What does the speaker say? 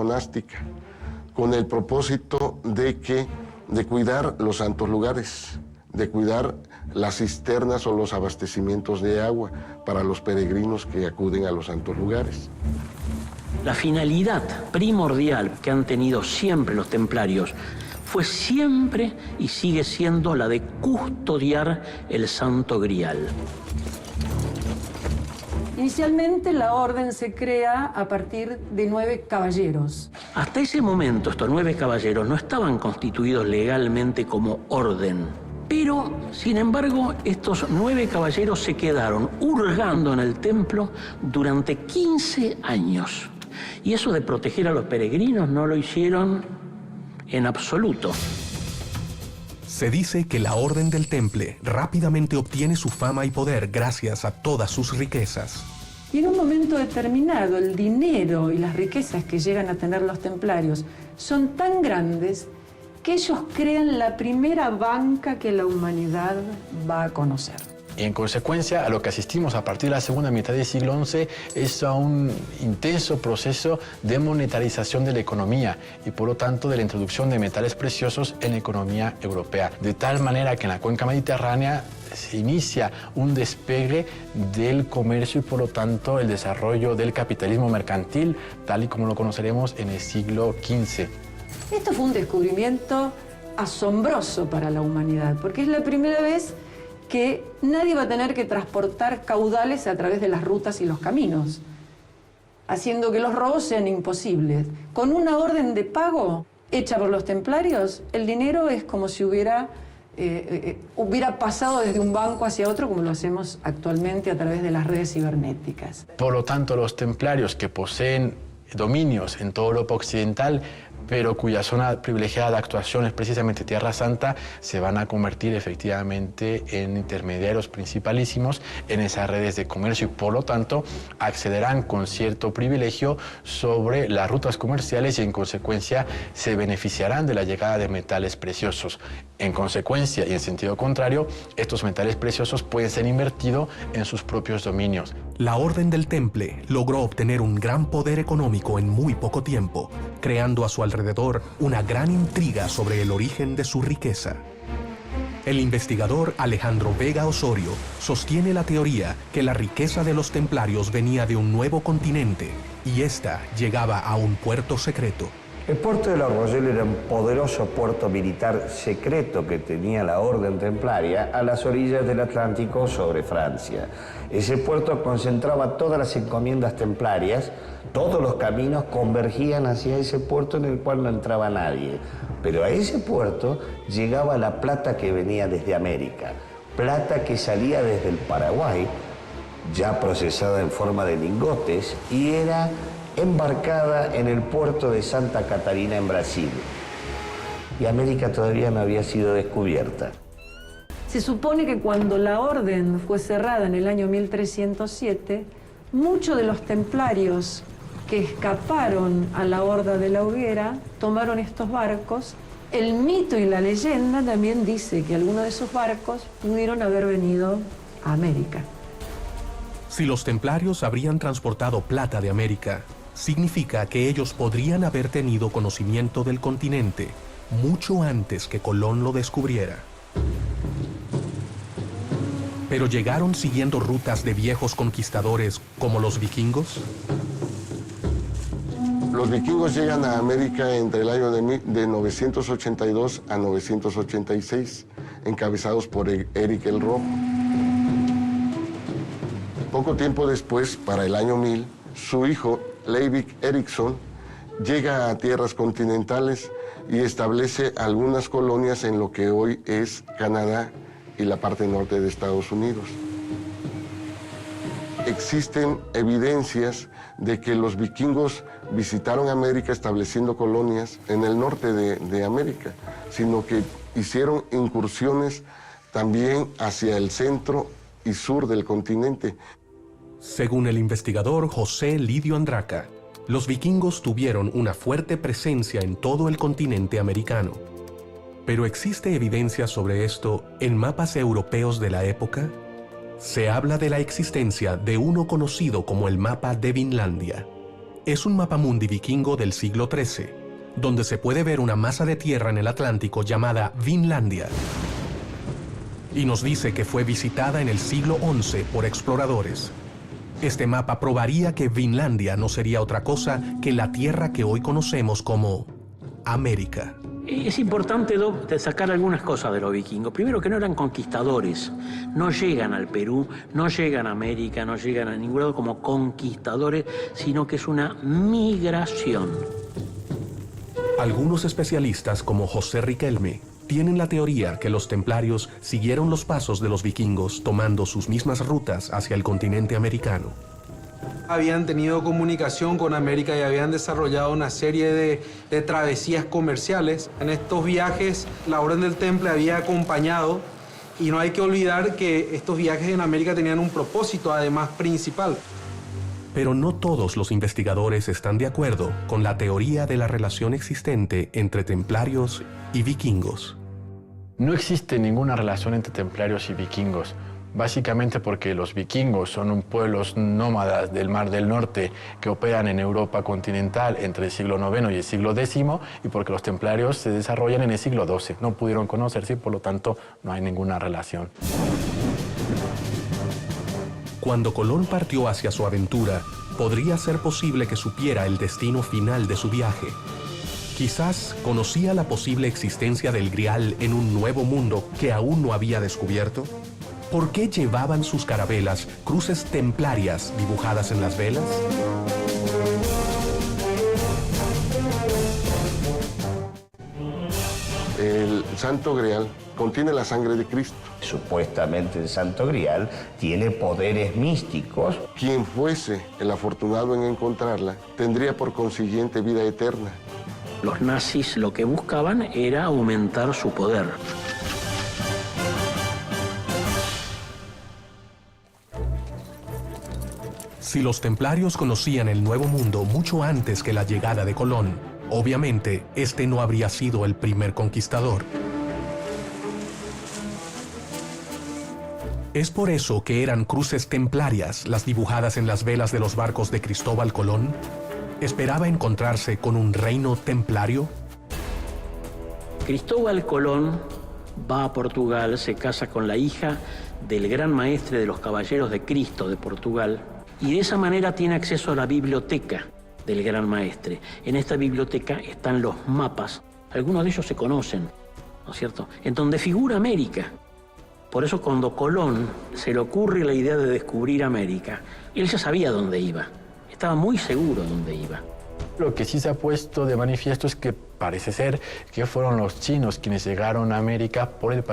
monástica, con el propósito de cuidar los santos lugares, de cuidar las cisternas o los abastecimientos de agua para los peregrinos que acuden a los santos lugares. La finalidad primordial que han tenido siempre los templarios fue siempre y sigue siendo la de custodiar el Santo Grial. Inicialmente la orden se crea a partir de 9 caballeros. Hasta ese momento estos 9 caballeros no estaban constituidos legalmente como orden. Pero, sin embargo, estos 9 caballeros se quedaron hurgando en el templo durante 15 años. Y eso de proteger a los peregrinos no lo hicieron en absoluto. Se dice que la Orden del Temple rápidamente obtiene su fama y poder gracias a todas sus riquezas. Y en un momento determinado, el dinero y las riquezas que llegan a tener los templarios son tan grandes que ellos crean la primera banca que la humanidad va a conocer. Y en consecuencia, a lo que asistimos a partir de la segunda mitad del siglo XI es a un intenso proceso de monetarización de la economía y por lo tanto de la introducción de metales preciosos en la economía europea. De tal manera que en la cuenca mediterránea se inicia un despegue del comercio y por lo tanto el desarrollo del capitalismo mercantil, tal y como lo conoceremos en el siglo XV. Esto fue un descubrimiento asombroso para la humanidad, porque es la primera vez que nadie va a tener que transportar caudales a través de las rutas y los caminos, haciendo que los robos sean imposibles. Con una orden de pago hecha por los templarios, el dinero es como si hubiera pasado desde un banco hacia otro, como lo hacemos actualmente a través de las redes cibernéticas. Por lo tanto, los templarios que poseen dominios en toda Europa occidental, pero cuya zona privilegiada de actuación es precisamente Tierra Santa, se van a convertir efectivamente en intermediarios principalísimos en esas redes de comercio y por lo tanto accederán con cierto privilegio sobre las rutas comerciales y en consecuencia se beneficiarán de la llegada de metales preciosos. En consecuencia y en sentido contrario, estos metales preciosos pueden ser invertidos en sus propios dominios. La Orden del Temple logró obtener un gran poder económico en muy poco tiempo, creando a su alrededor una gran intriga sobre el origen de su riqueza. El investigador Alejandro Vega Osorio sostiene la teoría que la riqueza de los templarios venía de un nuevo continente y ésta llegaba a un puerto secreto. El puerto de La Rochelle era un poderoso puerto militar secreto que tenía la Orden Templaria a las orillas del Atlántico sobre Francia. Ese puerto concentraba todas las encomiendas templarias, todos los caminos convergían hacia ese puerto en el cual no entraba nadie. Pero a ese puerto llegaba la plata que venía desde América, plata que salía desde el Paraguay, ya procesada en forma de lingotes, y era embarcada en el puerto de Santa Catarina en Brasil. Y América todavía no había sido descubierta. Se supone que cuando la orden fue cerrada en el año 1307, muchos de los templarios que escaparon a la Horda de la Hoguera tomaron estos barcos. El mito y la leyenda también dice que algunos de esos barcos pudieron haber venido a América. Si los templarios habrían transportado plata de América, significa que ellos podrían haber tenido conocimiento del continente mucho antes que Colón lo descubriera. ¿Pero llegaron siguiendo rutas de viejos conquistadores como los vikingos? Los vikingos llegan a América entre el año de 982 a 986, encabezados por Eric el Rojo. Poco tiempo después, para el año 1000, su hijo, Leivik Eriksson, llega a tierras continentales y establece algunas colonias en lo que hoy es Canadá y la parte norte de Estados Unidos. Existen evidencias de que los vikingos visitaron América estableciendo colonias en el norte de América, sino que hicieron incursiones también hacia el centro y sur del continente. Según el investigador José Lidio Andraca, los vikingos tuvieron una fuerte presencia en todo el continente americano. ¿Pero existe evidencia sobre esto en mapas europeos de la época? Se habla de la existencia de uno conocido como el mapa de Vinlandia. es un mapamundi vikingo del siglo XIII, donde se puede ver una masa de tierra en el Atlántico llamada Vinlandia. Y nos dice que fue visitada en el siglo XI por exploradores. Este mapa probaría que Vinlandia no sería otra cosa que la tierra que hoy conocemos como América. Es importante destacar algunas cosas de los vikingos. Primero, que no eran conquistadores. No llegan al Perú, no llegan a América, no llegan a ningún lado como conquistadores, sino que es una migración. Algunos especialistas, como José Riquelme, tienen la teoría que los templarios siguieron los pasos de los vikingos, tomando sus mismas rutas hacia el continente americano. Habían tenido comunicación con América y habían desarrollado una serie de travesías comerciales. En estos viajes la Orden del Temple había acompañado, y no hay que olvidar que estos viajes en América tenían un propósito además principal. Pero no todos los investigadores están de acuerdo con la teoría de la relación existente entre templarios y vikingos. No existe ninguna relación entre templarios y vikingos, básicamente porque los vikingos son pueblos nómadas del Mar del Norte que operan en Europa continental entre el siglo IX y el siglo X, y porque los templarios se desarrollan en el siglo XII. No pudieron conocerse y por lo tanto no hay ninguna relación. Cuando Colón partió hacia su aventura, podría ser posible que supiera el destino final de su viaje. Quizás conocía la posible existencia del Grial en un nuevo mundo que aún no había descubierto. ¿Por qué llevaban sus carabelas cruces templarias dibujadas en las velas? El Santo Grial contiene la sangre de Cristo. Supuestamente el Santo Grial tiene poderes místicos. Quien fuese el afortunado en encontrarla tendría por consiguiente vida eterna. Los nazis lo que buscaban era aumentar su poder. Si los templarios conocían el Nuevo Mundo mucho antes que la llegada de Colón, obviamente este no habría sido el primer conquistador. ¿Es por eso que eran cruces templarias las dibujadas en las velas de los barcos de Cristóbal Colón? ¿Esperaba encontrarse con un reino templario? Cristóbal Colón va a Portugal, se casa con la hija del gran maestre de los Caballeros de Cristo de Portugal, y de esa manera tiene acceso a la biblioteca del gran maestre. En esta biblioteca están los mapas, algunos de ellos se conocen, ¿no es cierto?, en donde figura América. Por eso cuando Colón se le ocurre la idea de descubrir América, él ya sabía dónde iba, estaba muy seguro dónde iba. Lo que sí se ha puesto de manifiesto es que parece ser que fueron los chinos quienes llegaron a América por el